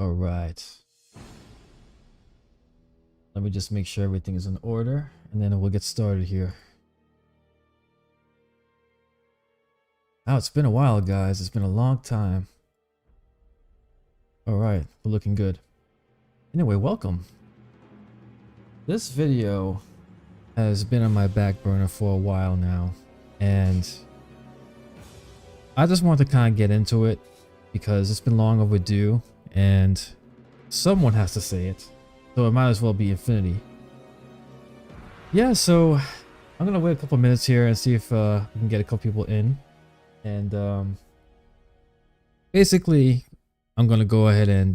All right. Let me just make sure everything is in order and then we'll get started here. Oh, it's been a while, guys. It's been a long time. All right, we're looking good. Anyway, welcome. This video has been on my back burner for a while now, and I just want to kind of get into it because it's been long overdue and someone has to say it, so it might as well be Infinity. Yeah, so I'm gonna wait a couple minutes here and see if we can get a couple people in, and basically I'm gonna go ahead and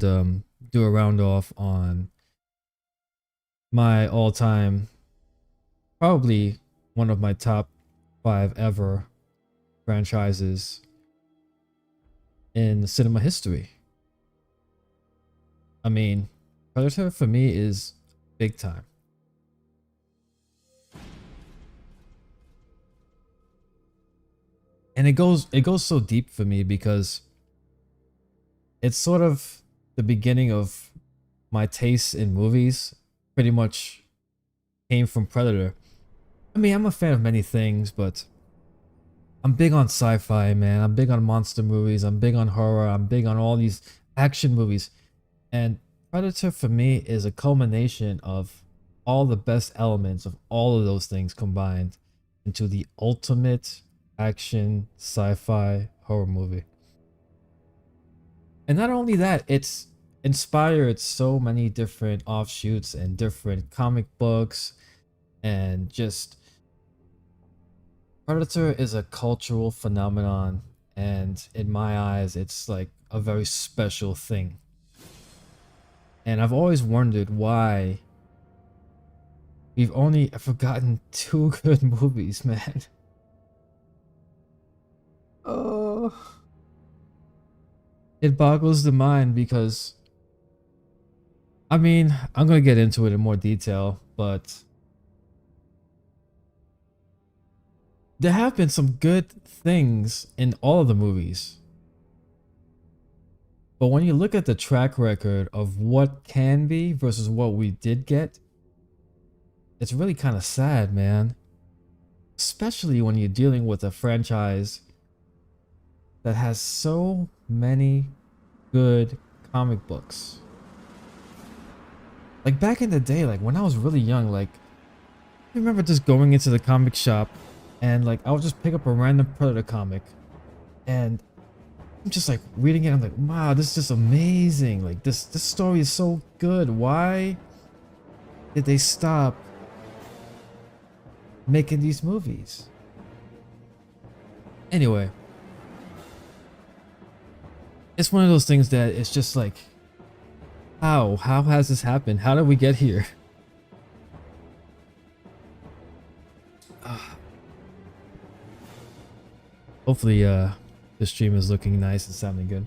do a round off on my all-time, probably one of my top 5 ever franchises in cinema history. I mean, Predator for me is big time. And it goes so deep for me because it's sort of the beginning of my taste in movies. Pretty much came from Predator. I mean, I'm a fan of many things, but I'm big on sci-fi, man. I'm big on monster movies. I'm big on horror. I'm big on all these action movies. And Predator for me is a culmination of all the best elements of all of those things combined into the ultimate action sci-fi horror movie. And not only that, it's inspired so many different offshoots and different comic books, and just Predator is a cultural phenomenon, and in my eyes it's like a very special thing. And I've always wondered why we've only forgotten 2 good movies, man. Oh, it boggles the mind because I mean, I'm gonna get into it in more detail, but there have been some good things in all of the movies. But when you look at the track record of what can be versus what we did get, it's really kind of sad, man. Especially when you're dealing with a franchise that has so many good comic books. Like back in the day, like when I was really young, like I remember just going into the comic shop and like I would just pick up a random Predator comic and I'm just like reading it. I'm like, wow, this is just amazing. Like this story is so good. Why did they stop making these movies? Anyway, it's one of those things that it's just like, how has this happened? How did we get here? Hopefully the stream is looking nice and sounding good,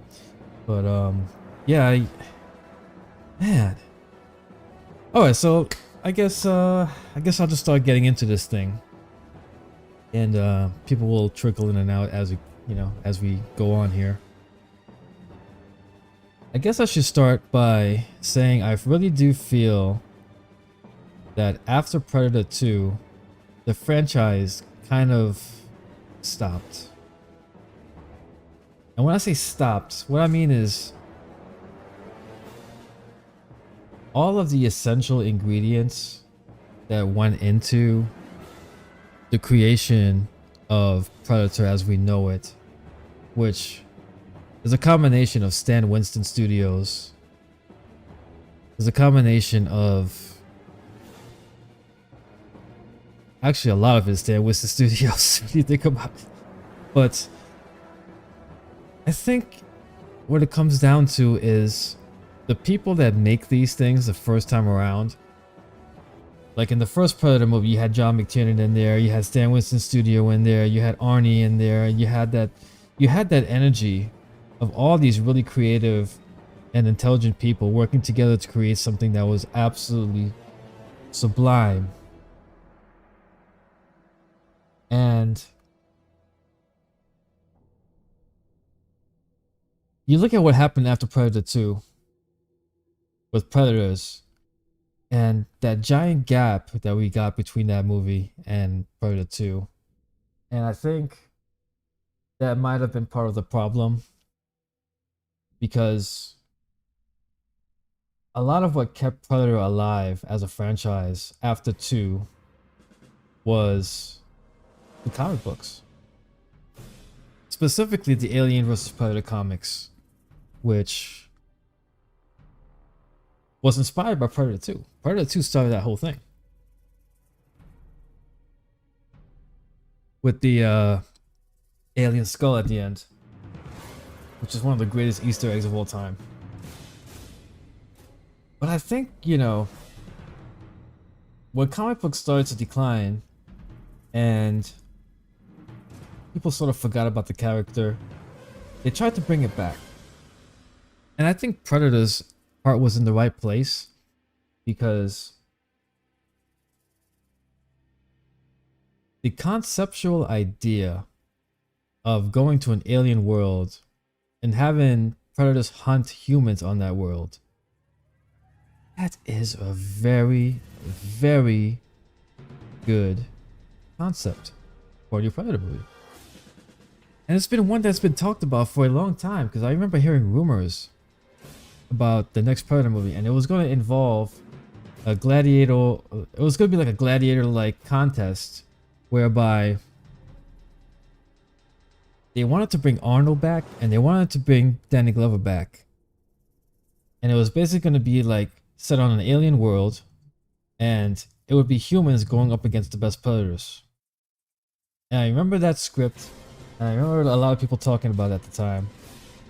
but yeah, man. All right, so I guess I'll just start getting into this thing, and people will trickle in and out as we go on here. I guess I should start by saying I really do feel that after Predator 2, the franchise kind of stopped. And when I say stopped, what I mean is all of the essential ingredients that went into the creation of Predator as we know it, which is a combination of Stan Winston Studios. There's a combination of, actually a lot of it is Stan Winston Studios when you think about it. But I think what it comes down to is the people that make these things the first time around. Like in the first Predator movie, you had John McTiernan in there, you had Stan Winston Studio in there, you had Arnie in there, you had that energy of all these really creative and intelligent people working together to create something that was absolutely sublime. And you look at what happened after Predator 2, with Predators, and that giant gap that we got between that movie and Predator 2. And I think that might have been part of the problem because a lot of what kept Predator alive as a franchise after 2 was the comic books. Specifically the Alien vs. Predator comics, which was inspired by Predator 2. Predator 2 started that whole thing. With the alien skull at the end, which is one of the greatest Easter eggs of all time. But I think, you know, when comic books started to decline and people sort of forgot about the character, they tried to bring it back. And I think Predator's heart was in the right place because the conceptual idea of going to an alien world and having predators hunt humans on that world, that is a very, very good concept for a new Predator movie. And it's been one that's been talked about for a long time, because I remember hearing rumors about the next Predator movie, and it was going to involve a gladiator. It was going to be like a gladiator-like contest whereby they wanted to bring Arnold back and they wanted to bring Danny Glover back. And it was basically going to be like set on an alien world, and it would be humans going up against the best predators. And I remember that script, and I remember a lot of people talking about it at the time,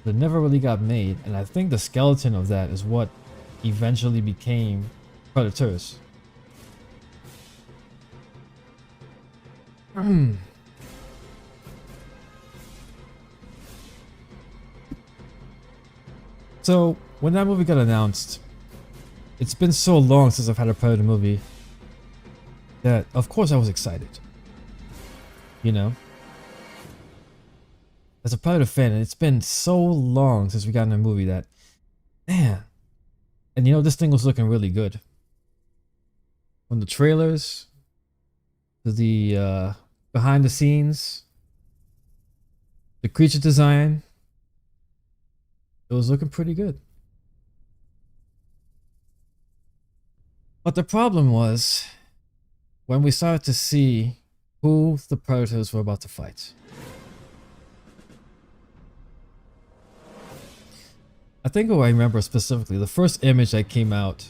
but it never really got made. And I think the skeleton of that is what eventually became Predators. So when that movie got announced, it's been so long since I've had a Predator movie that of course I was excited. You know? As a Predator fan, and it's been so long since we got in a movie that, man. And you know, this thing was looking really good. From the trailers to the behind the scenes, the creature design, it was looking pretty good. But the problem was when we started to see who the Predators were about to fight. I think I remember specifically the first image that came out,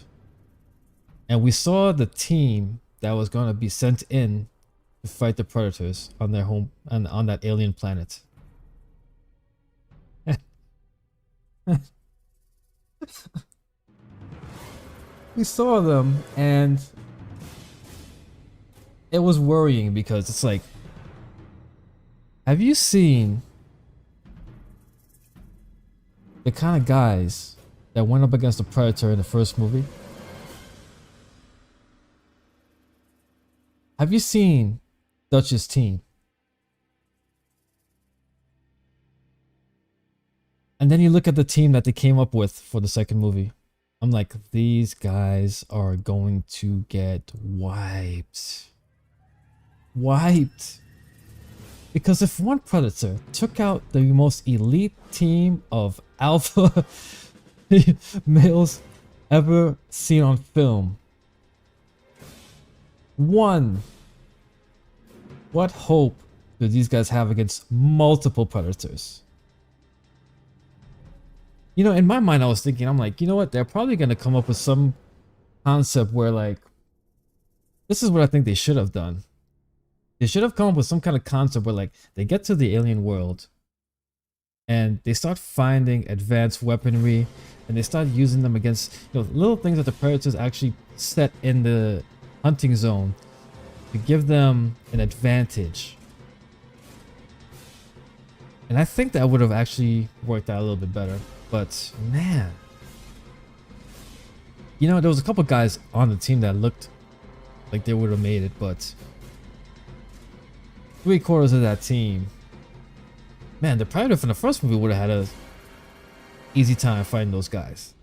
and we saw the team that was going to be sent in to fight the Predators on their home and on that alien planet. We saw them, and it was worrying because it's like, have you seen the kind of guys that went up against the Predator in the first movie? Have you seen Dutch's team? And then you look at the team that they came up with for the second movie. I'm like, these guys are going to get wiped. Wiped. Because if one Predator took out the most elite team of alpha males ever seen on film, one, what hope do these guys have against multiple Predators? You know, in my mind, I was thinking, I'm like, you know what? They're probably going to come up with some concept where, like, this is what I think they should have done. They should have come up with some kind of concept where, like, they get to the alien world and they start finding advanced weaponry and they start using them against, you know, little things that the Predators actually set in the hunting zone to give them an advantage. And I think that would have actually worked out a little bit better. But man, you know, there was a couple guys on the team that looked like they would have made it, but 3/4 of that team, man, the Predator from the first movie would have had a easy time fighting those guys.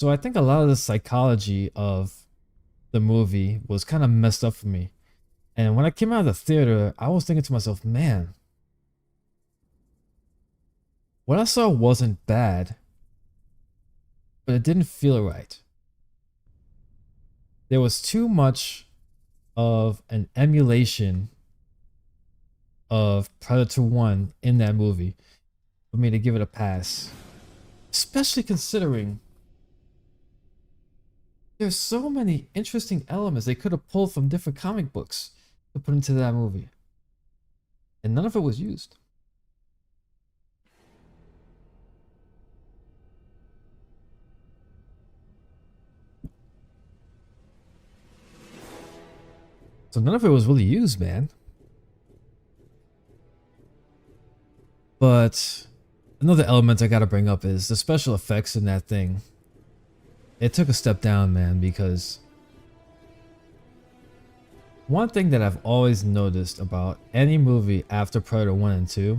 So I think a lot of the psychology of the movie was kind of messed up for me. And when I came out of the theater, I was thinking to myself, man, what I saw wasn't bad, but it didn't feel right. There was too much of an emulation of Predator 1 in that movie for me to give it a pass. Especially considering there's so many interesting elements they could have pulled from different comic books to put into that movie. And none of it was used. So none of it was really used, man. But another element I gotta bring up is the special effects in that thing. It took a step down, man, because one thing that I've always noticed about any movie after Predator 1 and 2,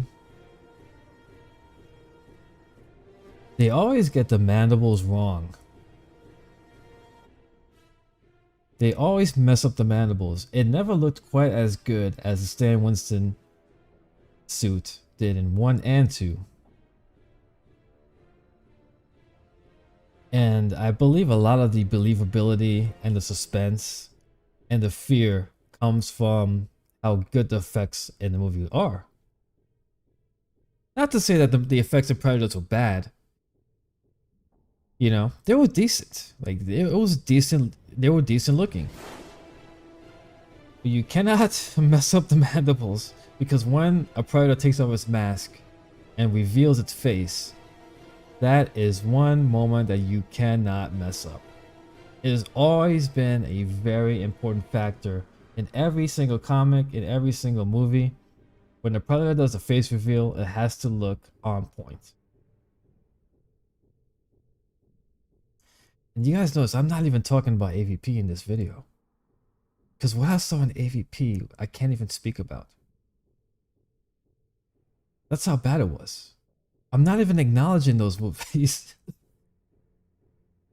they always get the mandibles wrong. They always mess up the mandibles. It never looked quite as good as the Stan Winston suit did in 1 and 2. And I believe a lot of the believability and the suspense and the fear comes from how good the effects in the movie are. Not to say that the effects of Predators were bad. You know, they were decent. Like, it was decent. They were decent looking. But you cannot mess up the mandibles, because when a Predator takes off its mask and reveals its face, that is one moment that you cannot mess up. It has always been a very important factor in every single comic, in every single movie. When the Predator does a face reveal, it has to look on point. And you guys notice I'm not even talking about AVP in this video, because what I saw in AVP, I can't even speak about. That's how bad it was. I'm not even acknowledging those movies.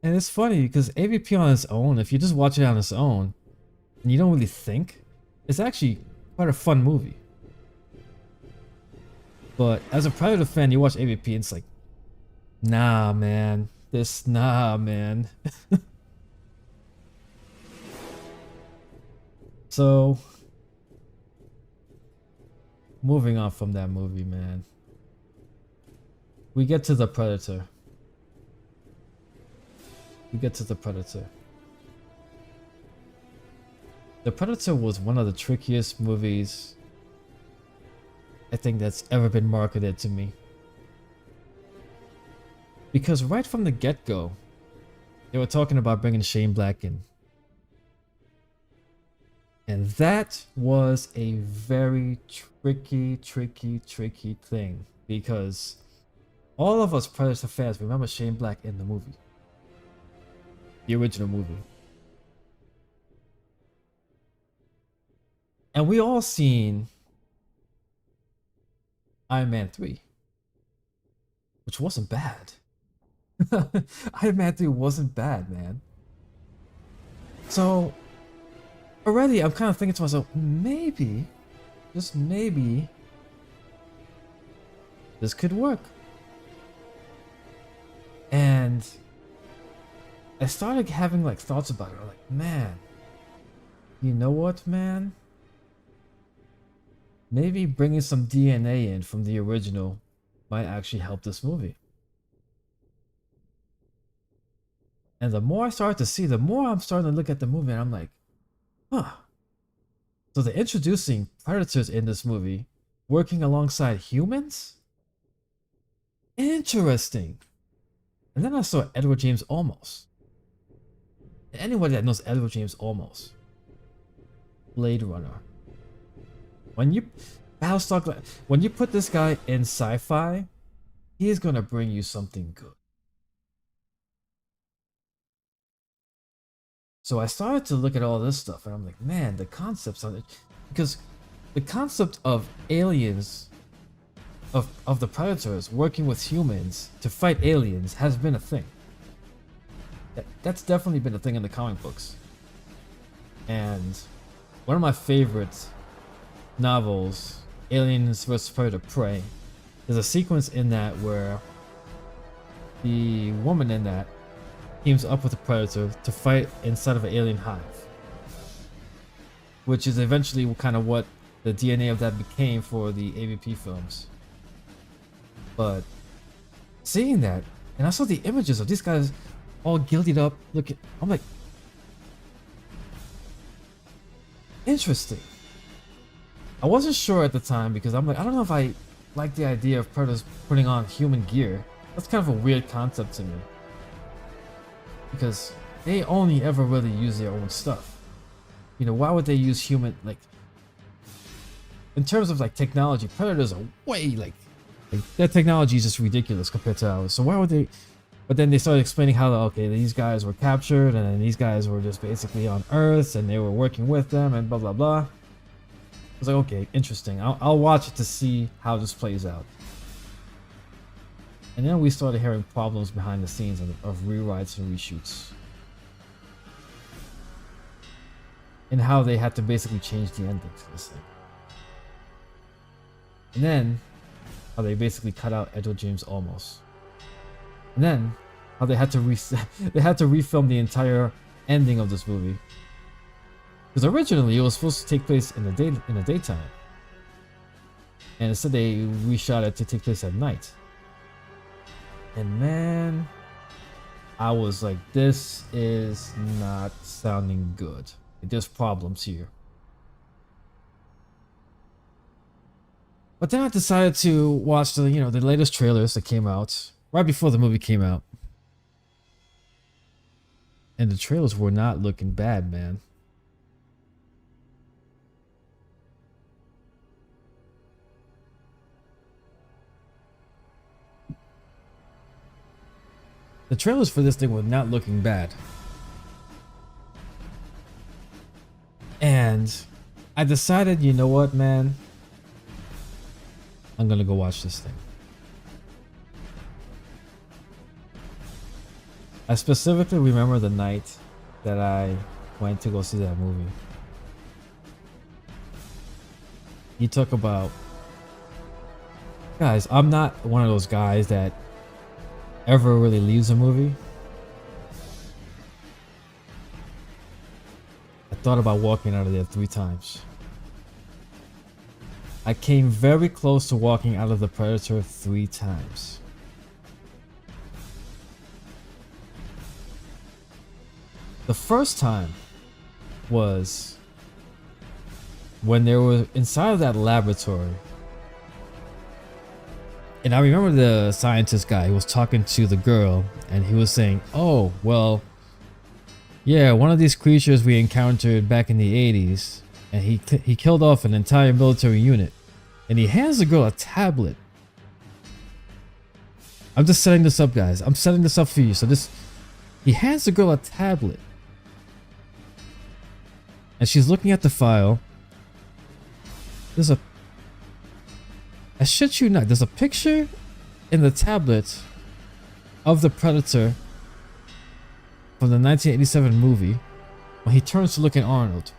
And it's funny because AVP on its own, if you just watch it on its own and you don't really think, it's actually quite a fun movie. But as a Predator fan, you watch AVP and it's like, nah, man. Nah, man. So, moving on from that movie, man. We get to the Predator. The Predator was one of the trickiest movies I think that's ever been marketed to me. Because right from the get-go, they were talking about bringing Shane Black in. And that was a very tricky thing. Because all of us Predator fans remember Shane Black in the movie. The original movie. And we all seen Iron Man 3. Which wasn't bad. Iron Man 3 wasn't bad, man. So, already I'm kind of thinking to myself, maybe, just maybe, this could work. And I started having like thoughts about it. I'm like, man, you know what, man? Maybe bringing some DNA in from the original might actually help this movie. And the more I start to see, the more I'm starting to look at the movie and I'm like, huh. So they're introducing predators in this movie working alongside humans? Interesting. And then I saw Edward James Olmos. Anybody that knows Edward James Olmos, Blade Runner. When you when you put this guy in sci-fi, he is gonna bring you something good. So I started to look at all this stuff and I'm like, man, the concepts on it, because the concept of aliens, of the predators working with humans to fight aliens has been a thing. That's definitely been a thing in the comic books. And one of my favorite novels, Aliens vs. Predator Prey, there's a sequence in that where the woman in that teams up with the Predator to fight inside of an alien hive, which is eventually kind of what the DNA of that became for the AVP films. But seeing that, and I saw the images of these guys all gilded up, looking, I'm like, interesting. I wasn't sure at the time because I'm like, I don't know if I like the idea of Predators putting on human gear. That's kind of a weird concept to me. Because they only ever really use their own stuff. You know, why would they use human, like, in terms of like technology, Predators are way like their technology is just ridiculous compared to ours. So why would they? But then they started explaining how, okay, these guys were captured and then these guys were just basically on Earth and they were working with them and blah blah blah. I was like, okay, interesting. I'll watch it to see how this plays out. And then we started hearing problems behind the scenes of rewrites and reshoots. And how they had to basically change the ending to this thing. And then how they basically cut out Edward James Olmos. And then how they had to refilm the entire ending of this movie. Because originally it was supposed to take place in the daytime. And instead they reshot it to take place at night. And man, I was like, this is not sounding good. There's problems here. But then I decided to watch the latest trailers that came out right before the movie came out. And the trailers were not looking bad, man. The trailers for this thing were not looking bad. And I decided, you know what, man? I'm gonna go watch this thing. I specifically remember the night that I went to go see that movie. You talk about... Guys, I'm not one of those guys that ever really leaves a movie. I thought about walking out of there 3 times. I came very close to walking out of the Predator 3 times. The first time was when they were inside of that laboratory. And I remember the scientist guy who was talking to the girl and he was saying, oh, well, yeah, one of these creatures we encountered back in the 80s, and he killed off an entire military unit. And he hands the girl a tablet. I'm just setting this up, guys. I'm setting this up for you. So he hands the girl a tablet. And she's looking at the file. I shit you not, there's a picture in the tablet of the Predator from the 1987 movie when he turns to look at Arnold.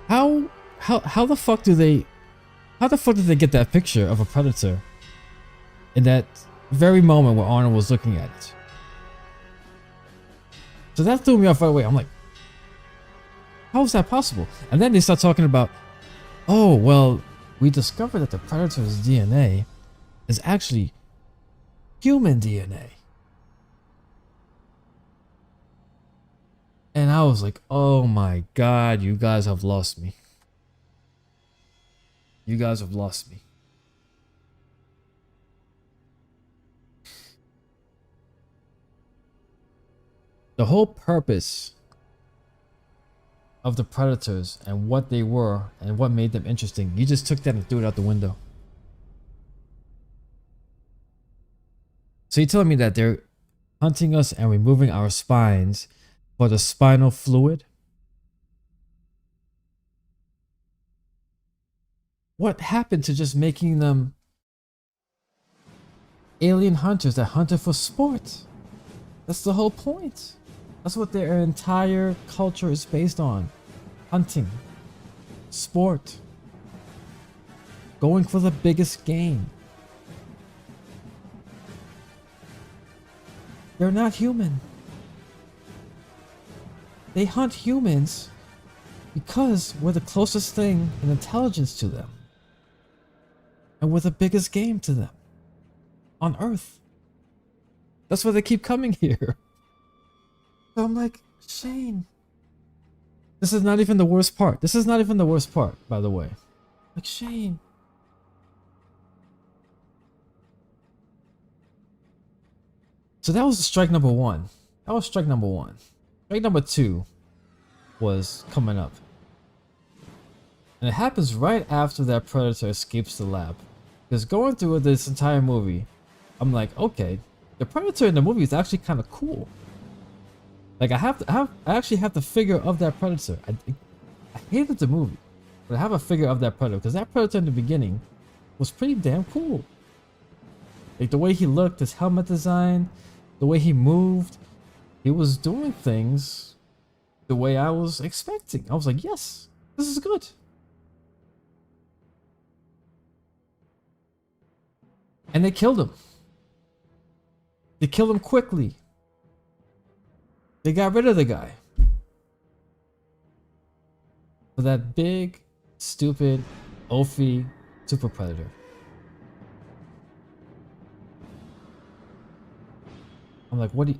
How the fuck did they get that picture of a Predator in that very moment where Arnold was looking at it? So that threw me off right away. I'm like, how is that possible? And then they start talking about, oh, well, we discovered that the Predator's DNA is actually human DNA. And I was like, oh my God, you guys have lost me. You guys have lost me. The whole purpose of the Predators and what they were and what made them interesting, you just took that and threw it out the window. So you're telling me that they're hunting us and removing our spines for the spinal fluid? What happened to just making them alien hunters that hunted for sport. That's the whole point. That's what their entire culture is based on. Hunting. Sport. Going for the biggest game. They're not human. They hunt humans because we're the closest thing in intelligence to them. And we're the biggest game to them. On Earth. That's why they keep coming here. So I'm like, Shane. This is not even the worst part. This is not even the worst part, by the way. Like, Shane. So that was strike number one. That was strike number one. Strike number two was coming up. And it happens right after that predator escapes the lab. Because going through this entire movie, I'm like, okay, the predator in the movie is actually kind of cool. Like I actually have the figure of that predator. I hated the movie, but I have a figure of that predator because that predator in the beginning was pretty damn cool. Like the way he looked, his helmet design, the way he moved, he was doing things the way I was expecting. I was like, yes, this is good. And they killed him. They killed him quickly. They got rid of the guy. For that big, stupid, Ophi super predator. I'm like, what do you...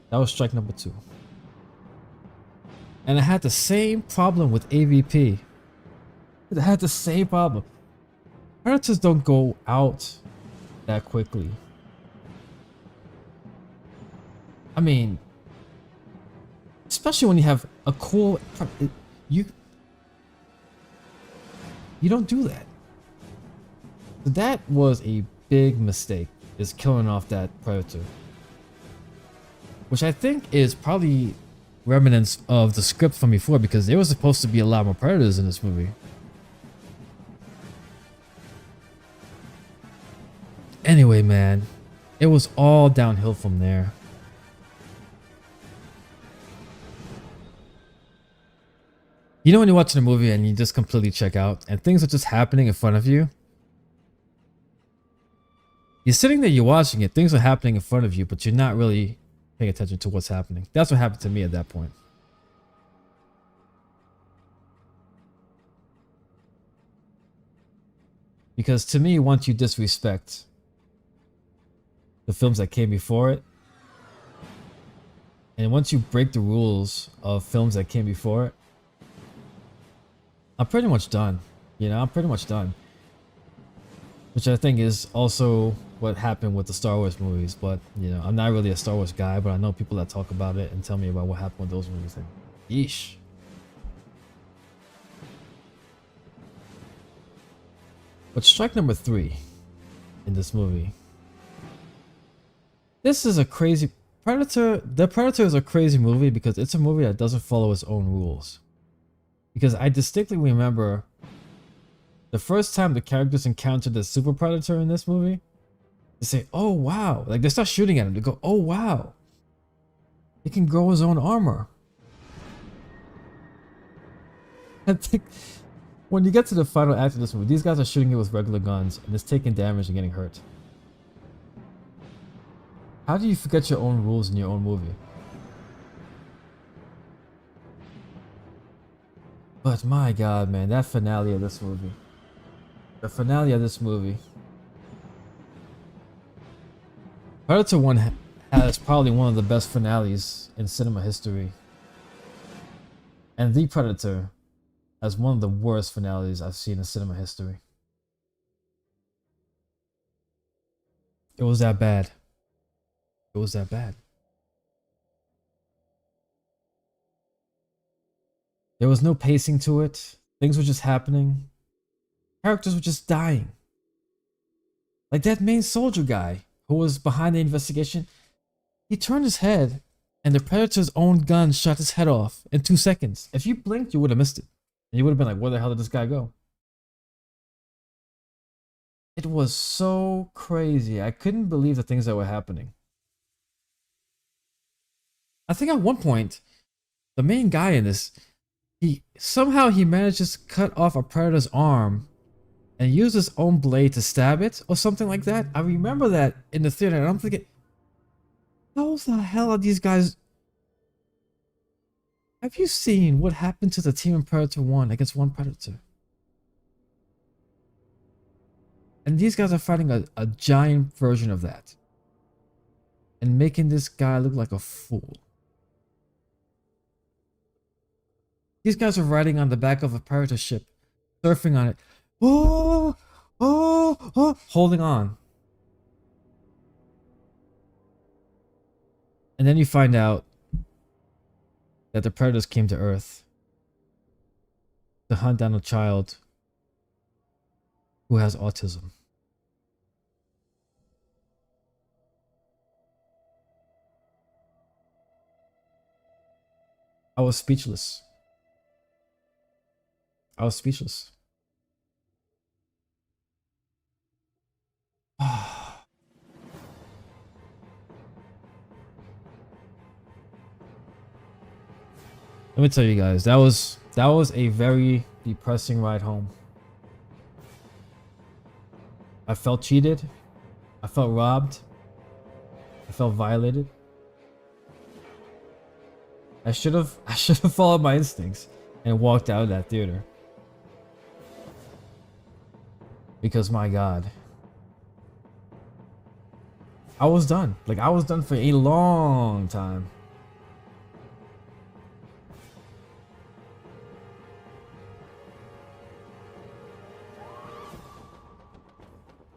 That was strike number two. And I had the same problem with AVP. I had the same problem. Predators don't go out that quickly. I mean, especially when you have a cool... You don't do that. That was a big mistake, is killing off that predator. Which I think is probably remnants of the script from before, because there was supposed to be a lot more predators in this movie. Anyway, man, it was all downhill from there. You know when you're watching a movie and you just completely check out and things are just happening in front of you? You're sitting there, you're watching it, things are happening in front of you, but you're not really paying attention to what's happening. That's what happened to me at that point. Because to me, once you disrespect the films that came before it, and once you break the rules of films that came before it, I'm pretty much done. You know, I'm pretty much done. Which I think is also what happened with the Star Wars movies. But, you know, I'm not really a Star Wars guy, but I know people that talk about it and tell me about what happened with those movies. And yeesh. But strike number three in this movie. This is a crazy... Predator... The Predator is a crazy movie because it's a movie that doesn't follow its own rules. Because I distinctly remember the first time the characters encountered the super predator in this movie, they say, oh wow. Like they start shooting at him. They go, oh wow. He can grow his own armor. I think when you get to the final act of this movie, these guys are shooting it with regular guns and it's taking damage and getting hurt. How do you forget your own rules in your own movie? But my god, man, that finale of this movie. The finale of this movie. Predator 1 has probably one of the best finales in cinema history. And The Predator has one of the worst finales I've seen in cinema history. It was that bad. It was that bad. There was no pacing to it. Things were just happening. Characters were just dying. Like that main soldier guy who was behind the investigation. He turned his head and the Predator's own gun shot his head off in 2 seconds. If you blinked, you would have missed it. And you would have been like, where the hell did this guy go? It was so crazy. I couldn't believe the things that were happening. I think at one point, the main guy in this, he manages to cut off a predator's arm and use his own blade to stab it or something like that. I remember that in the theater, and I'm thinking, how the hell are these guys? Have you seen what happened to the team in Predator 1 against one Predator? And these guys are fighting a giant version of that. And making this guy look like a fool. These guys are riding on the back of a Predator ship, surfing on it. Oh, oh, oh, holding on. And then you find out that the Predators came to Earth to hunt down a child who has autism. I was speechless. I was speechless. Let me tell you guys, that was a very depressing ride home. I felt cheated. I felt robbed. I felt violated. I should have followed my instincts and walked out of that theater. Because my God, I was done. Like, I was done for a long time.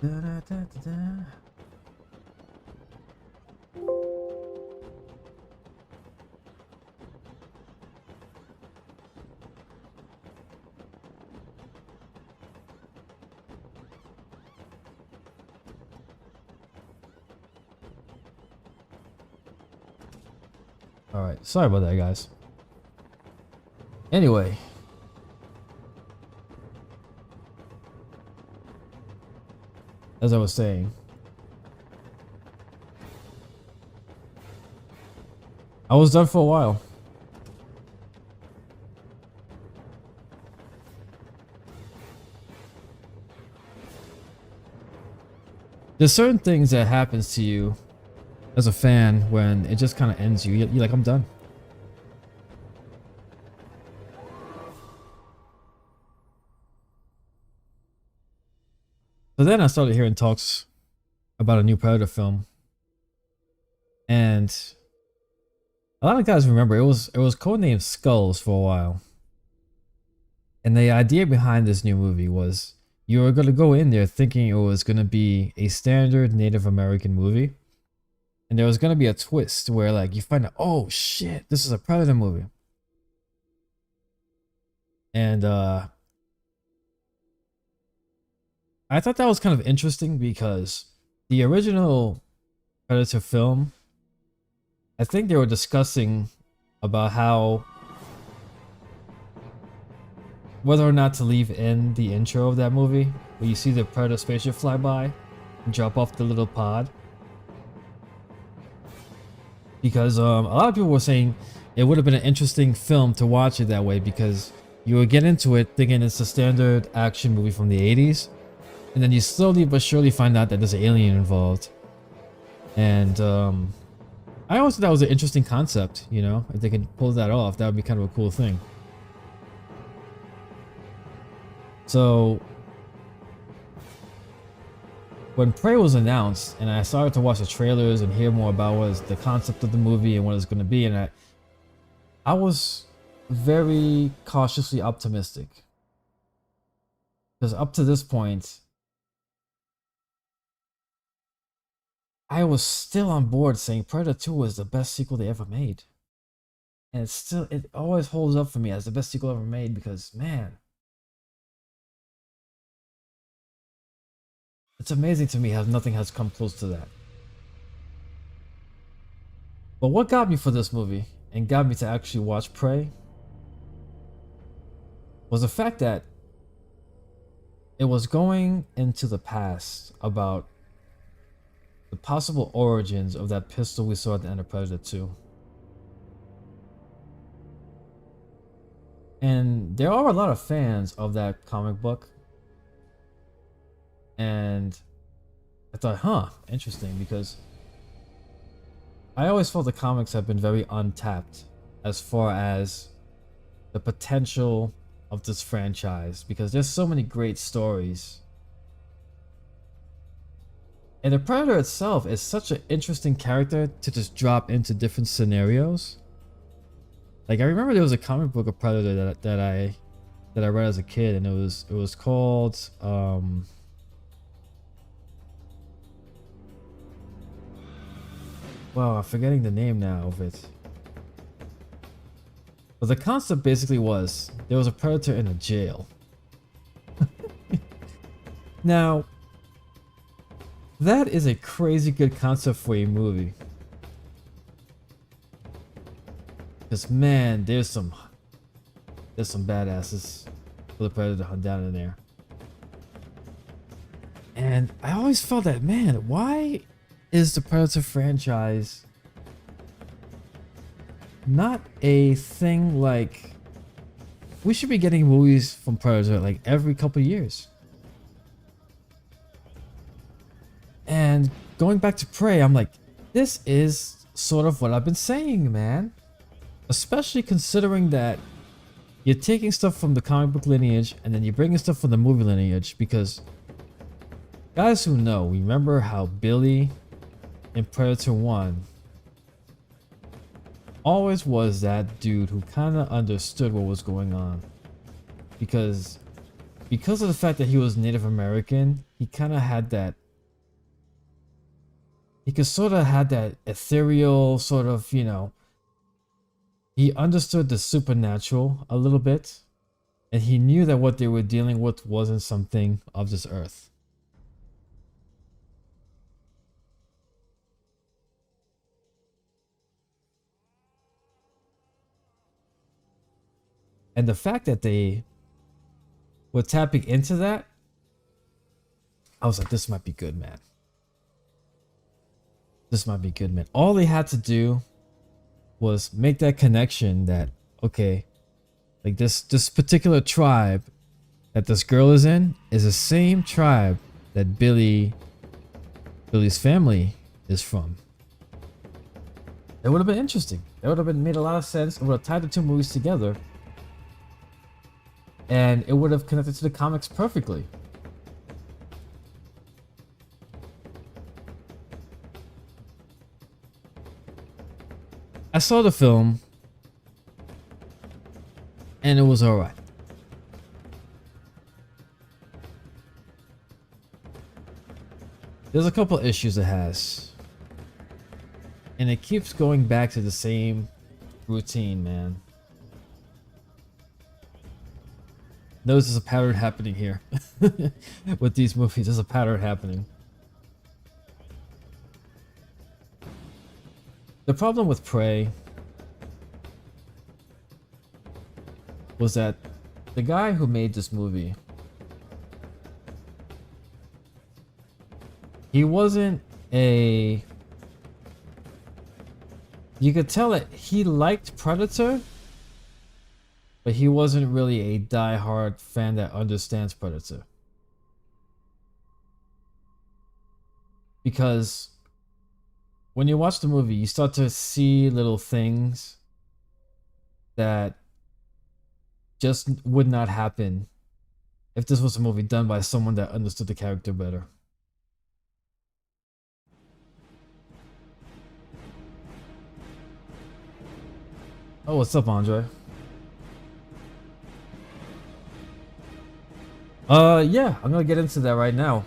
Da, da, da, da, da. Alright, sorry about that, guys. Anyway. As I was saying. I was done for a while. There's certain things that happens to you as a fan when it just kind of ends you. You're like, I'm done. So then I started hearing talks about a new Predator film. And a lot of guys remember it was codenamed Skulls for a while. And the idea behind this new movie was you were going to go in there thinking it was going to be a standard Native American movie. And there was going to be a twist where, like, you find out, oh shit, this is a Predator movie. And I thought that was kind of interesting because the original Predator film, I think they were discussing about how whether or not to leave in the intro of that movie where you see the Predator spaceship fly by and drop off the little pod. Because a lot of people were saying it would have been an interesting film to watch it that way because you would get into it thinking it's a standard action movie from the 80s. And then you slowly but surely find out that there's an alien involved. And I always thought that was an interesting concept, you know? If they could pull that off, that would be kind of a cool thing. So when Prey was announced and I started to watch the trailers and hear more about what is the concept of the movie and what it's going to be, and I was very cautiously optimistic. Because up to this point, I was still on board saying Predator 2 was the best sequel they ever made. And it always holds up for me as the best sequel ever made because, man, it's amazing to me how nothing has come close to that. But what got me for this movie and got me to actually watch Prey was the fact that it was going into the past about the possible origins of that pistol we saw at the end of Predator 2. And there are a lot of fans of that comic book. And I thought, huh, interesting, because I always felt the comics have been very untapped as far as the potential of this franchise, because there's so many great stories. And the Predator itself is such an interesting character to just drop into different scenarios. Like, I remember there was a comic book of Predator that I read as a kid, and it was called well, I'm forgetting the name now of it. But the concept basically was there was a predator in a jail. Now, that is a crazy good concept for a movie. Because man, there's some badasses for the predator to hunt down in there. And I always felt that, man, why is the Predator franchise not a thing? Like, we should be getting movies from Predator like every couple years. And going back to Prey, I'm like, this is sort of what I've been saying, man. Especially considering that you're taking stuff from the comic book lineage and then you're bringing stuff from the movie lineage, because guys who know, remember how Billy in Predator 1 always was that dude who kind of understood what was going on, because of the fact that he was Native American, he kind of had that, he could sort of had that ethereal sort of, you know, he understood the supernatural a little bit, and he knew that what they were dealing with wasn't something of this earth. And the fact that they were tapping into that, I was like, this might be good, man. This might be good, man. All they had to do was make that connection that, okay, like this particular tribe that this girl is in is the same tribe that Billy's family is from. It would have been interesting. It would have been made a lot of sense. It would have tied the two movies together. And it would have connected to the comics perfectly. I saw the film, and it was alright. There's a couple issues it has. And it keeps going back to the same routine, man. Notice there's a pattern happening here. With these movies, there's a pattern happening. The problem with Prey was that the guy who made this movie, he wasn't a... You could tell that he liked Predator, but he wasn't really a die-hard fan that understands Predator. Because when you watch the movie, you start to see little things that just would not happen if this was a movie done by someone that understood the character better. Oh, what's up, Andre? Yeah, I'm gonna get into that right now.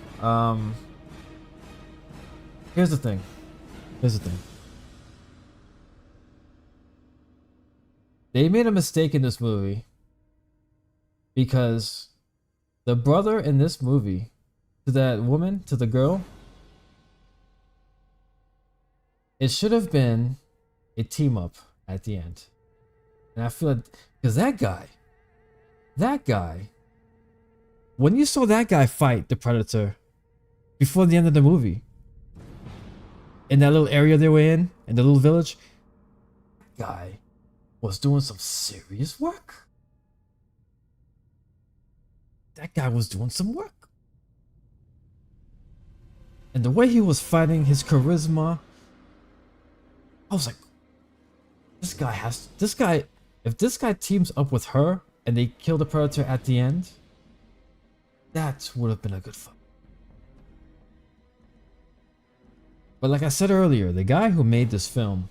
Here's the thing. Here's the thing. They made a mistake in this movie because the brother in this movie to that woman, to the girl, it should have been a team up at the end. And I feel like, because that guy When you saw that guy fight the Predator before the end of the movie, in that little area they were in the little village, guy was doing some serious work. That guy was doing some work. And the way he was fighting, his charisma, I was like, if this guy teams up with her and they kill the Predator at the end, that would have been a good fight. But like I said earlier, the guy who made this film,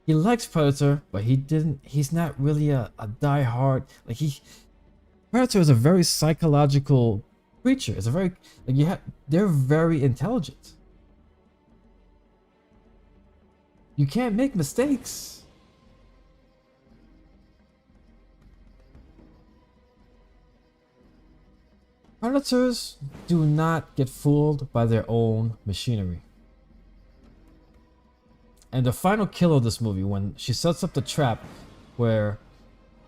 he likes Predator, but he's not really a die-hard, Predator is a very psychological creature. It's a very, they're very intelligent. You can't make mistakes. Predators do not get fooled by their own machinery. And the final kill of this movie, when she sets up the trap where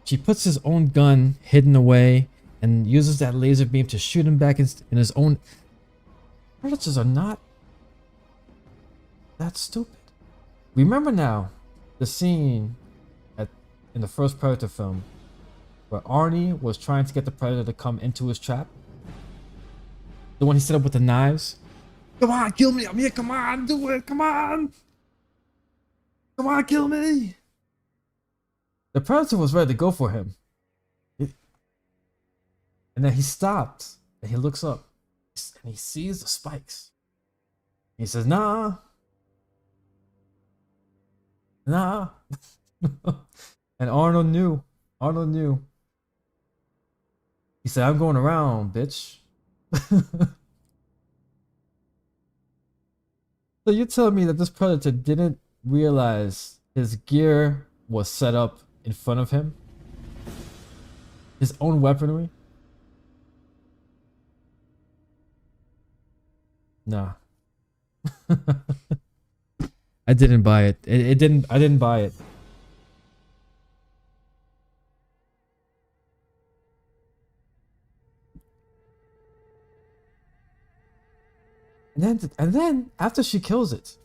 she puts his own gun hidden away and uses that laser beam to shoot him back in his own... Predators are not that stupid. Remember now the scene in the first Predator film where Arnie was trying to get the Predator to come into his trap? The one he set up with the knives? Come on, kill me! I'm here! Come on, do it! Come on! Come on, kill me! The Predator was ready to go for him. And then he stopped and he looks up and he sees the spikes. He says, nah. Nah. And Arnold knew. Arnold knew. He said, I'm going around, bitch. So you tell me that this Predator didn't realize his gear was set up in front of him? His own weaponry? Nah. I didn't buy it. I didn't buy it. And then after she kills it,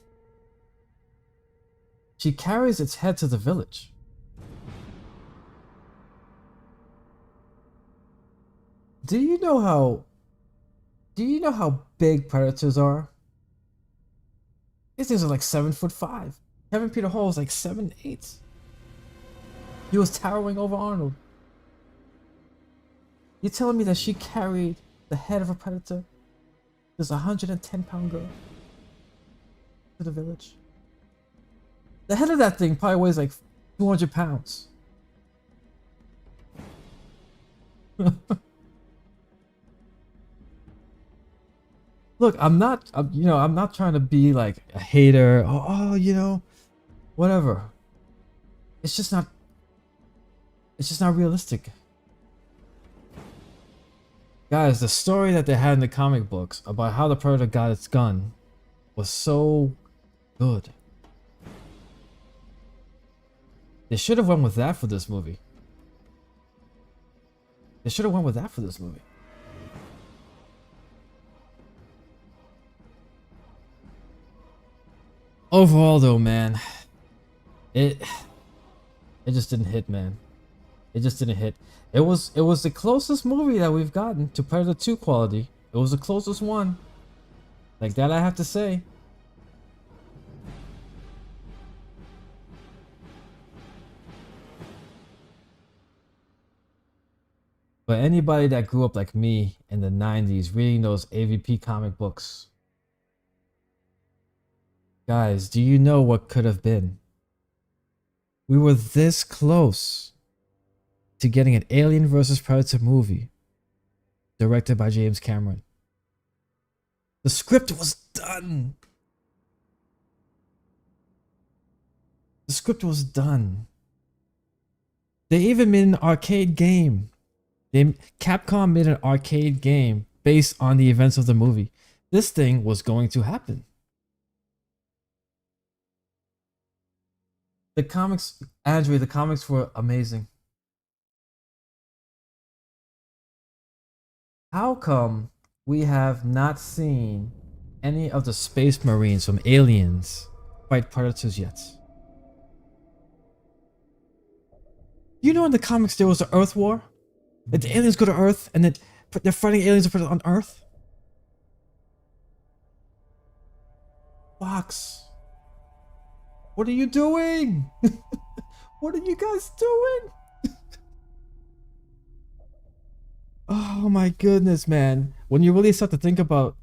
she carries its head to the village. Do you know how big predators are? These things are like 7'5". Kevin Peter Hall is like 7'8". He was towering over Arnold. You telling me that she carried the head of a predator, this 110-pound girl, to the village? The head of that thing probably weighs like 200 pounds. Look, I'm not trying to be like a hater. Whatever. It's just not realistic. Guys, the story that they had in the comic books about how the Predator got its gun was so good. They should have went with that for this movie. Overall though, man, it just didn't hit, man. It just didn't hit. It was the closest movie that we've gotten to Predator 2 quality. It was the closest one. Like that I have to say. But anybody that grew up like me in the 90s reading those AVP comic books, guys, do you know what could have been? We were this close to getting an Alien vs. Predator movie directed by James Cameron. The script was done. The script was done. They even made an arcade game. Capcom made an arcade game based on the events of the movie. This thing was going to happen. The comics, Andrew, the comics were amazing. How come we have not seen any of the space marines from Aliens fight predators yet? You know in the comics there was the Earth War? That the aliens go to Earth and then they're fighting aliens on Earth? Fox, what are you doing? What are you guys doing? Oh my goodness, man. When you really start to think about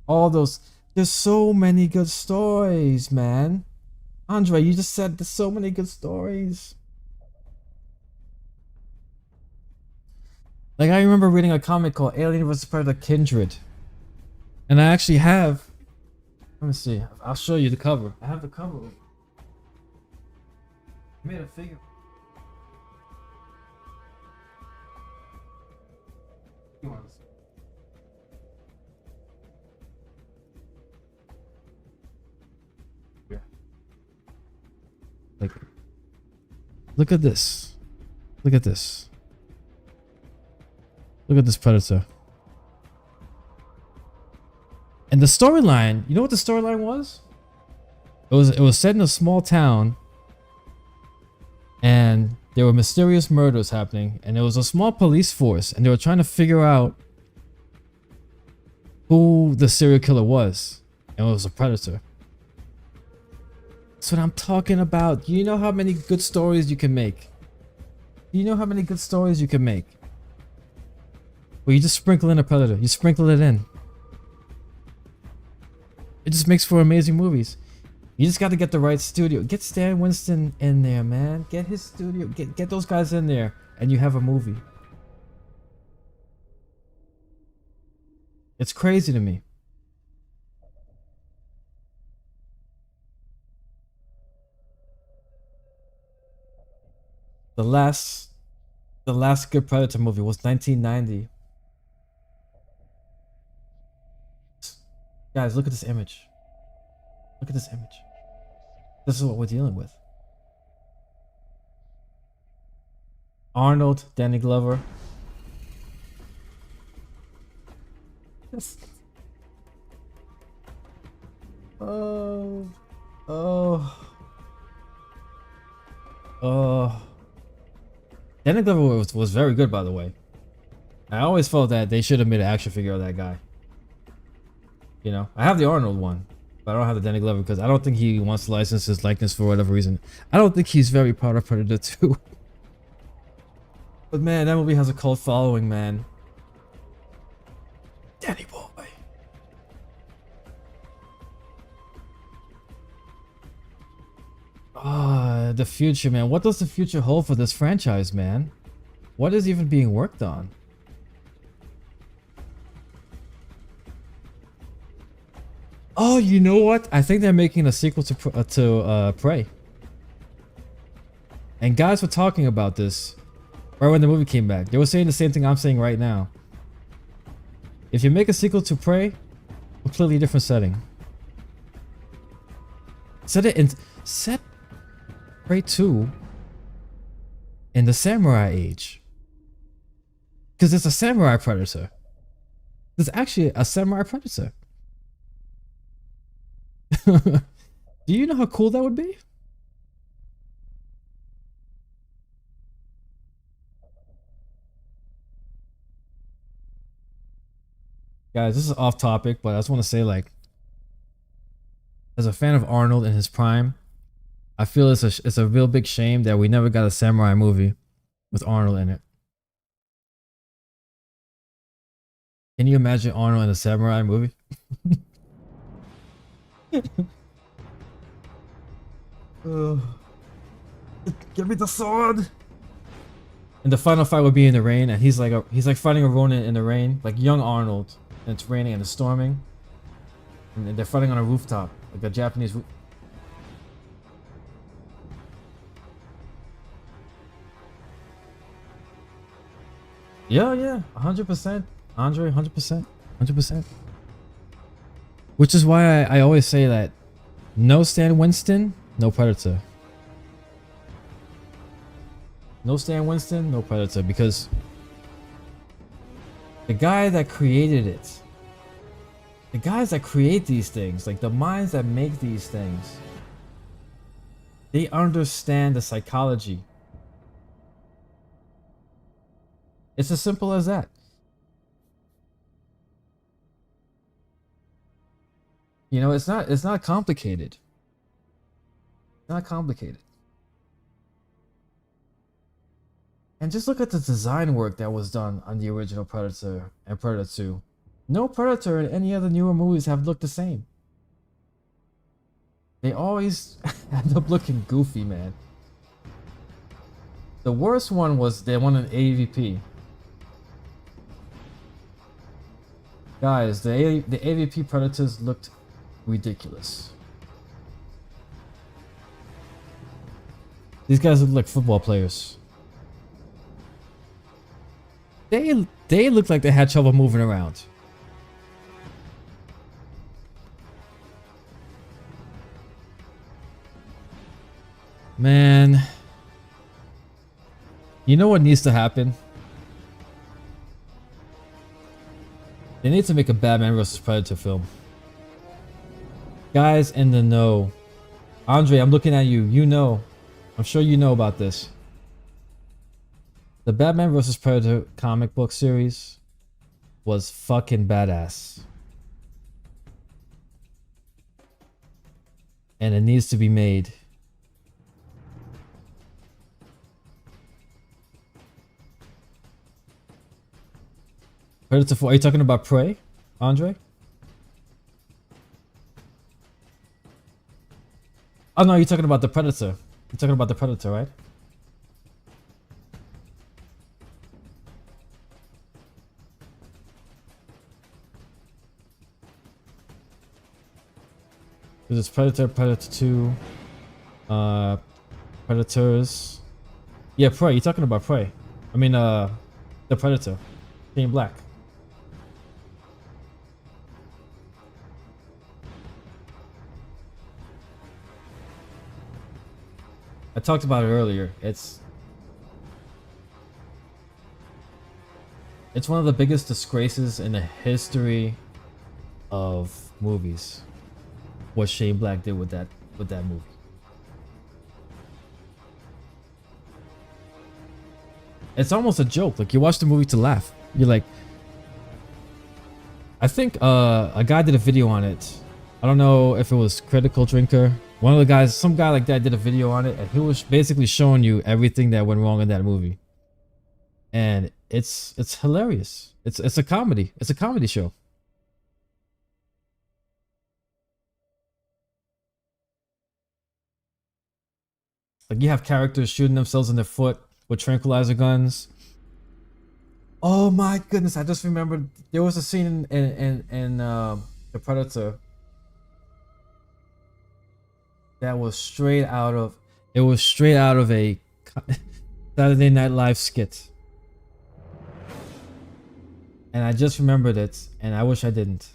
all those, there's so many good stories, man. Andre, you just said there's so many good stories. Like, I remember reading a comic called Alien vs. Predator Kindred. And I actually have, let me see, I'll show you the cover. I have the cover. I made a figure. You want to see? Yeah. Like, look at this. Look at this. Look at this predator. And the storyline, you know what the storyline was? It was set in a small town, and there were mysterious murders happening, and there was a small police force, and they were trying to figure out who the serial killer was, and it was a predator. That's what I'm talking about. You know how many good stories you can make? You know how many good stories you can make? Well, you just sprinkle in a predator. You sprinkle it in. It just makes for amazing movies. You just got to get the right studio. Get Stan Winston in there, man. Get his studio. Get those guys in there, and you have a movie. It's crazy to me. The last good Predator movie was 1990. Guys, look at this image. Look at this image. This is what we're dealing with. Arnold, Danny Glover. Yes. Oh. Oh. Oh. Danny Glover was very good, by the way. I always felt that they should have made an action figure of that guy. You know, I have the Arnold one, but I don't have the Danny Glover because I don't think he wants to license his likeness for whatever reason. I don't think he's very proud of Predator 2. But man, that movie has a cult following, man. Danny boy. Ah, the future, man. What does the future hold for this franchise, man? What is even being worked on? Oh, you know what? I think they're making a sequel to Prey. And guys were talking about this right when the movie came back. They were saying the same thing I'm saying right now. If you make a sequel to Prey, completely different setting. Set Prey 2 in the samurai age. Because it's a samurai predator. There's actually a samurai predator. Do you know how cool that would be? Guys, this is off topic, but I just want to say, like, as a fan of Arnold in his prime, I feel it's a real big shame that we never got a samurai movie with Arnold in it. Can you imagine Arnold in a samurai movie? Give me the sword. And the final fight would be in the rain, and he's like fighting a Ronin in the rain, like young Arnold, and it's raining and it's storming, and they're fighting on a rooftop, like a Japanese roof. Yeah, 100%, Andre, 100%, 100%. Which is why I always say that no Stan Winston, no Predator. No Stan Winston, no Predator, because The guy that created it, the guys that create these things, like the minds that make these things, they understand the psychology. It's as simple as that. You know, it's not complicated. It's not complicated. And just look at the design work that was done on the original Predator and Predator 2. No Predator in any other newer movies have looked the same. They always end up looking goofy, man. The worst one was the one in AVP. Guys, the AVP Predators looked ridiculous. These guys look like football players. They look like they had trouble moving around. Man, you know what needs to happen? They need to make a Batman vs. Predator film. Guys in the know. Andre, I'm looking at you. You know. I'm sure you know about this. The Batman vs. Predator comic book series was fucking badass. And it needs to be made. Predator 4. Are you talking about Prey, Andre? Oh no, you're talking about the Predator. You're talking about the Predator, right? There's Predator, Predator 2, Predators. Yeah, Prey. You're talking about Prey. I mean, the Predator. Shane Black. I talked about it earlier. It's one of the biggest disgraces in the history of movies. What Shane Black did with that movie. It's almost a joke. Like, you watch the movie to laugh. You're like, I think a guy did a video on it. I don't know if it was Critical Drinker. One of the guys, some guy like that did a video on it, and he was basically showing you everything that went wrong in that movie. And it's hilarious. It's a comedy. It's a comedy show. Like, you have characters shooting themselves in the foot with tranquilizer guns. Oh my goodness! I just remembered there was a scene in the Predator that was straight out of a Saturday Night Live skit, and I just remembered it, and I wish I didn't.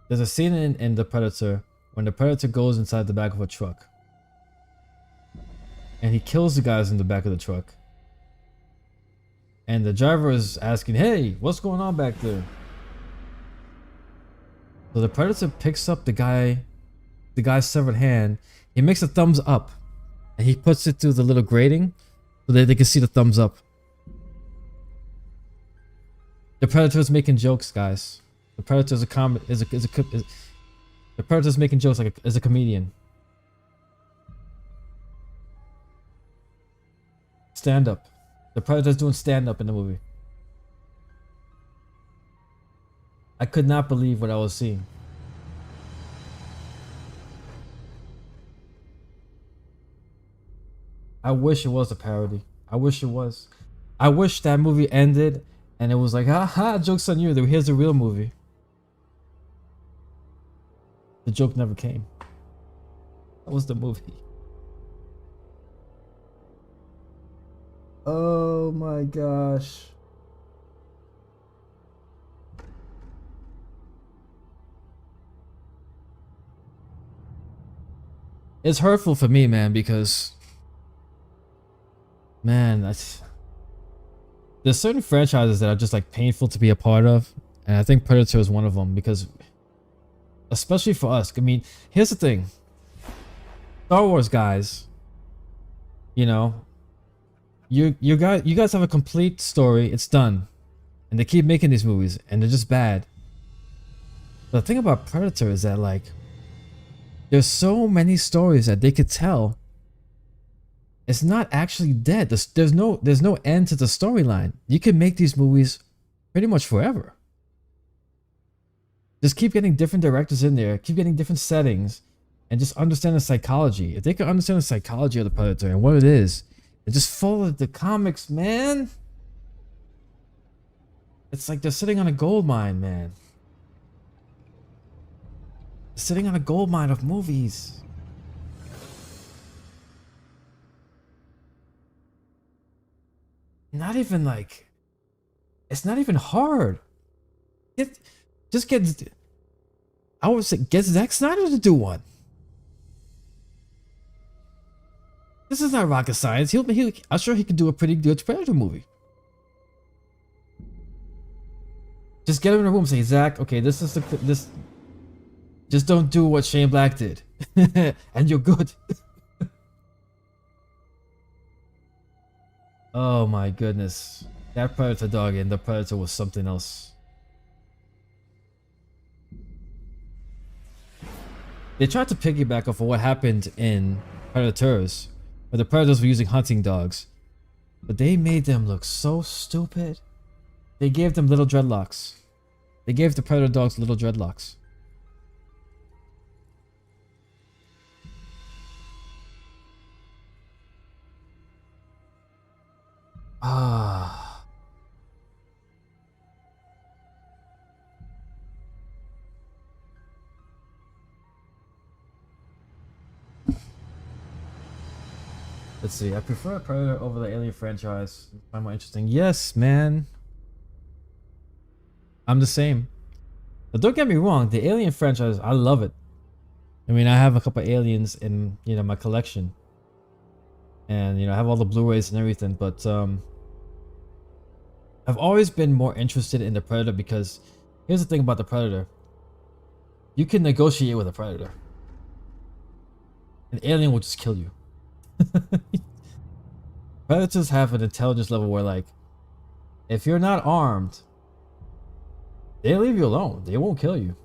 There's a scene in the Predator when the Predator goes inside the back of a truck. And he kills the guys in the back of the truck. And the driver is asking, hey, what's going on back there? So the Predator picks up the guy's severed hand. He makes a thumbs up. And he puts it through the little grating so that they can see the thumbs up. The Predator's making jokes, guys. The Predator's the Predator's making jokes like as a comedian. Stand up. The Predator's doing stand up in the movie. I could not believe what I was seeing. I wish it was a parody. I wish it was. I wish that movie ended and it was like, haha, joke's on you. Here's the real movie. The joke never came. That was the movie. Oh my gosh. It's hurtful for me, man, because man, the there's certain franchises that are just like painful to be a part of, and I think Predator is one of them because, especially for us. I mean, here's the thing: Star Wars guys, you know, you guys have a complete story. It's done, and they keep making these movies, and they're just bad. But the thing about Predator is that like, there's so many stories that they could tell. It's not actually dead. There's no end to the storyline. You can make these movies pretty much forever. Just keep getting different directors in there, keep getting different settings, and just understand the psychology. If they can understand the psychology of the Predator and what it is, and just follow the comics, man. It's like they're sitting on a gold mine, man. They're sitting on a gold mine of movies. Not even like, it's not even hard. I would say get Zack Snyder to do one. This is not rocket science. I'm sure he could do a pretty good Predator movie. Just get him in a room and say, Zach, okay, this. Just don't do what Shane Black did, and you're good. Oh my goodness, that Predator dog and the Predator was something else. They tried to piggyback off of what happened in Predators, where the Predators were using hunting dogs, but they made them look so stupid. They gave them little dreadlocks. They gave the Predator dogs little dreadlocks. Ah. Let's see. I prefer Predator over the Alien franchise. I find more interesting. Yes, man. I'm the same. But don't get me wrong. The Alien franchise, I love it. I mean, I have a couple of aliens in my collection, and I have all the Blu-rays and everything. But I've always been more interested in the Predator because here's the thing about the Predator: you can negotiate with a Predator. An alien will just kill you. Predators have an intelligence level where, like, if you're not armed, they leave you alone. They won't kill you.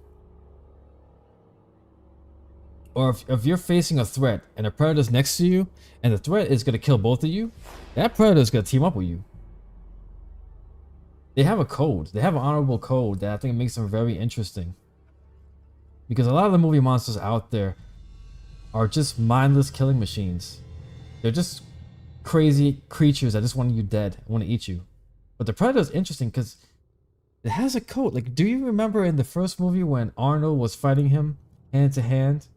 Or if you're facing a threat and a Predator's next to you and the threat is going to kill both of you, that Predator's going to team up with you. They have a code. They have an honorable code that I think makes them very interesting. Because a lot of the movie monsters out there are just mindless killing machines. They're just crazy creatures that just want you dead, want to eat you. But the Predator is interesting because it has a code. Like, do you remember in the first movie when Arnold was fighting him hand to hand?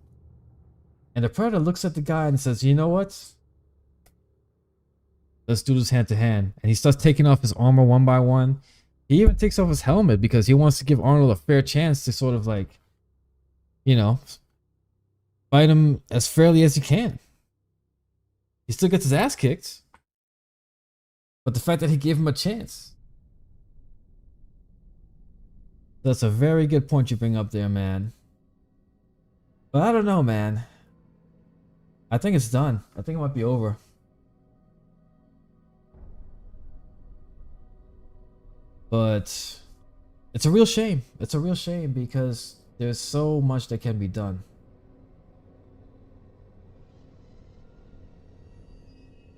And the Predator looks at the guy and says, you know what? Let's do this hand to hand. And he starts taking off his armor one by one. He even takes off his helmet because he wants to give Arnold a fair chance to sort of like, fight him as fairly as he can. He still gets his ass kicked. But the fact that he gave him a chance. That's a very good point you bring up there, man. But I don't know, man. I think it's done. I think it might be over. But it's a real shame. It's a real shame because there's so much that can be done.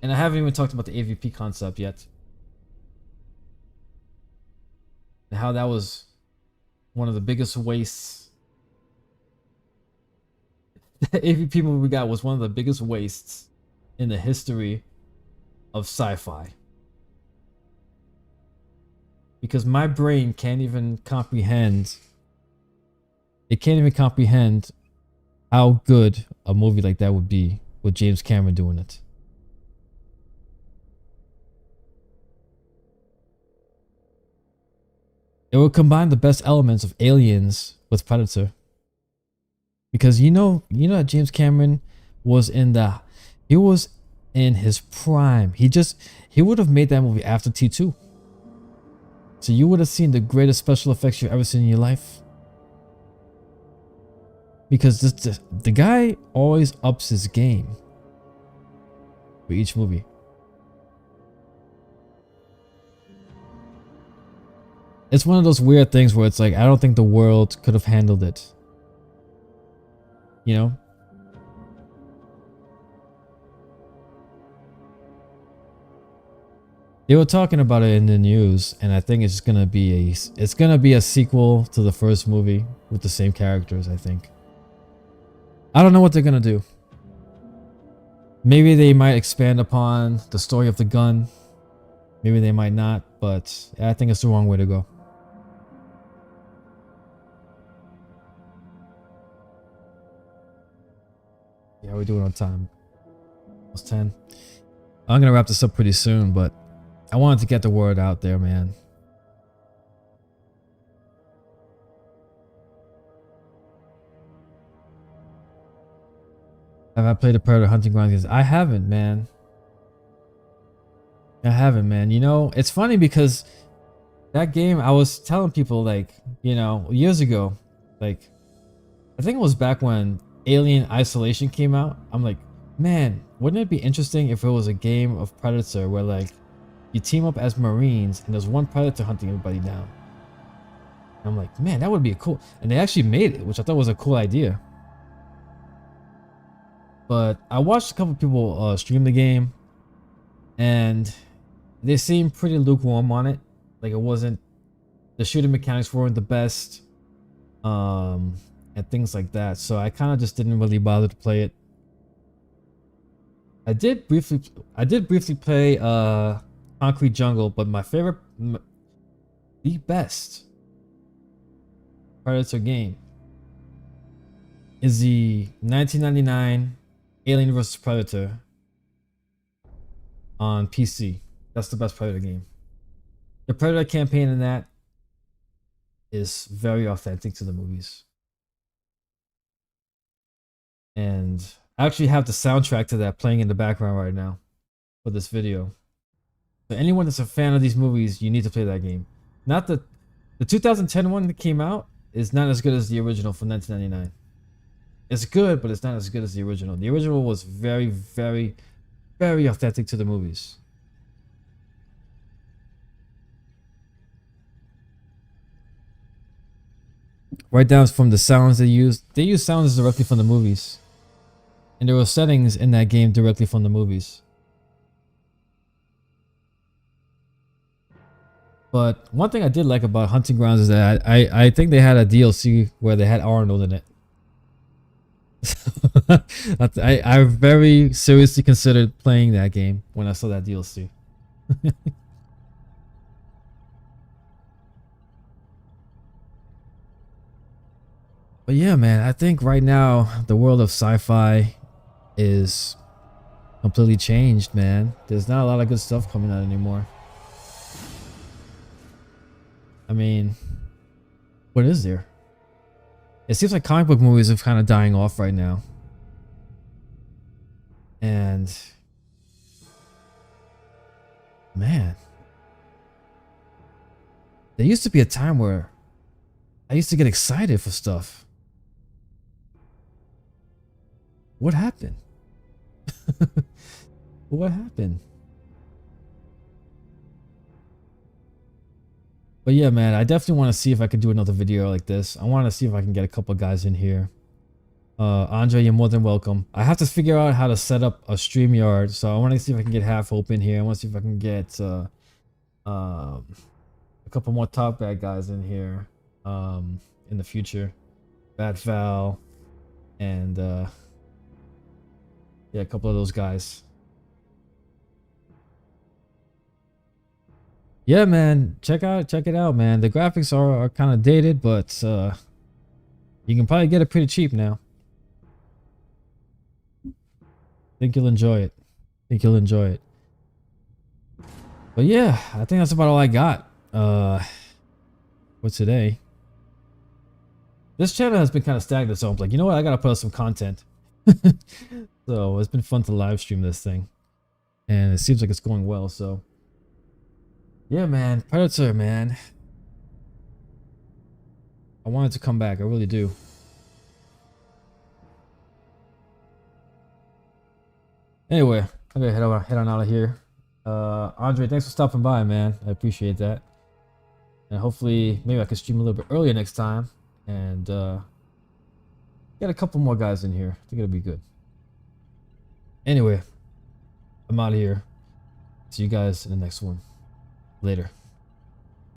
And I haven't even talked about the AVP concept yet. And how that was one of the biggest wastes. The AVP movie we got was one of the biggest wastes in the history of sci-fi. Because my brain can't even comprehend. It can't even comprehend how good a movie like that would be with James Cameron doing it. It would combine the best elements of Aliens with Predator. Because you know that James Cameron was in his prime. He would have made that movie after T2. So you would have seen the greatest special effects you've ever seen in your life. Because the guy always ups his game for each movie. It's one of those weird things where it's like, I don't think the world could have handled it. You know? They were talking about it in the news, and I think it's gonna be a sequel to the first movie with the same characters, I think. I don't know what they're gonna do. Maybe they might expand upon the story of the gun. Maybe they might not, but I think it's the wrong way to go. Yeah, we're doing on time. Almost 10. I'm gonna wrap this up pretty soon, but I wanted to get the word out there, man. Have I played a Predator Hunting Grounds? I haven't, man. I haven't, man. You know, it's funny because that game, I was telling people, like, you know, years ago, like, I think it was back when Alien Isolation came out. I'm like, man, wouldn't it be interesting if it was a game of Predator where, like, you team up as Marines and there's one Predator hunting everybody down? I'm like, man, that would be cool. And they actually made it, which I thought was a cool idea. But I watched a couple people stream the game, and they seemed pretty lukewarm on it. Like, it wasn't, the shooting mechanics weren't the best, and things like that. So I kind of just didn't really bother to play it. I did briefly play Concrete Jungle, but my favorite, the best Predator game is the 1999 Alien vs. Predator on PC. That's the best Predator game. The Predator campaign in that is very authentic to the movies. And I actually have the soundtrack to that playing in the background right now for this video. So anyone that's a fan of these movies, you need to play that game. Not the 2010 one that came out is not as good as the original from 1999. It's good, but it's not as good as the original. The original was very, very, very authentic to the movies. Right down from the sounds they used. They used sounds directly from the movies. And there were settings in that game directly from the movies. But one thing I did like about Hunting Grounds is that I think they had a DLC where they had Arnold in it. I very seriously considered playing that game when I saw that DLC. But yeah, man, I think right now the world of sci-fi is completely changed, man. There's not a lot of good stuff coming out anymore. I mean, what is there? It seems like comic book movies are kind of dying off right now. And man, there used to be a time where I used to get excited for stuff. What happened? What happened? But yeah, man, I definitely want to see if I can do another video like this. I want to see if I can get a couple guys in here. Andre, you're more than welcome. I have to figure out how to set up a StreamYard. So I want to see if I can get Half Open here. I want to see if I can get a couple more Top Bad guys in here in the future. Bad Val and yeah, a couple of those guys. Yeah, man, check it out, man. The graphics are kind of dated, but you can probably get it pretty cheap now. Think you'll enjoy it. Think you'll enjoy it. But yeah, I think that's about all I got for today. This channel has been kind of stagnant, so I'm like, you know what? I gotta put out some content. So it's been fun to live stream this thing, and it seems like it's going well. So Yeah, man, Predator, man. I wanted to come back. I really do. Anyway, I'm gonna head on out of here. Andre, thanks for stopping by, man. I appreciate that. And hopefully, maybe I can stream a little bit earlier next time and get a couple more guys in here. I think it'll be good. Anyway, I'm out of here. See you guys in the next one. Later.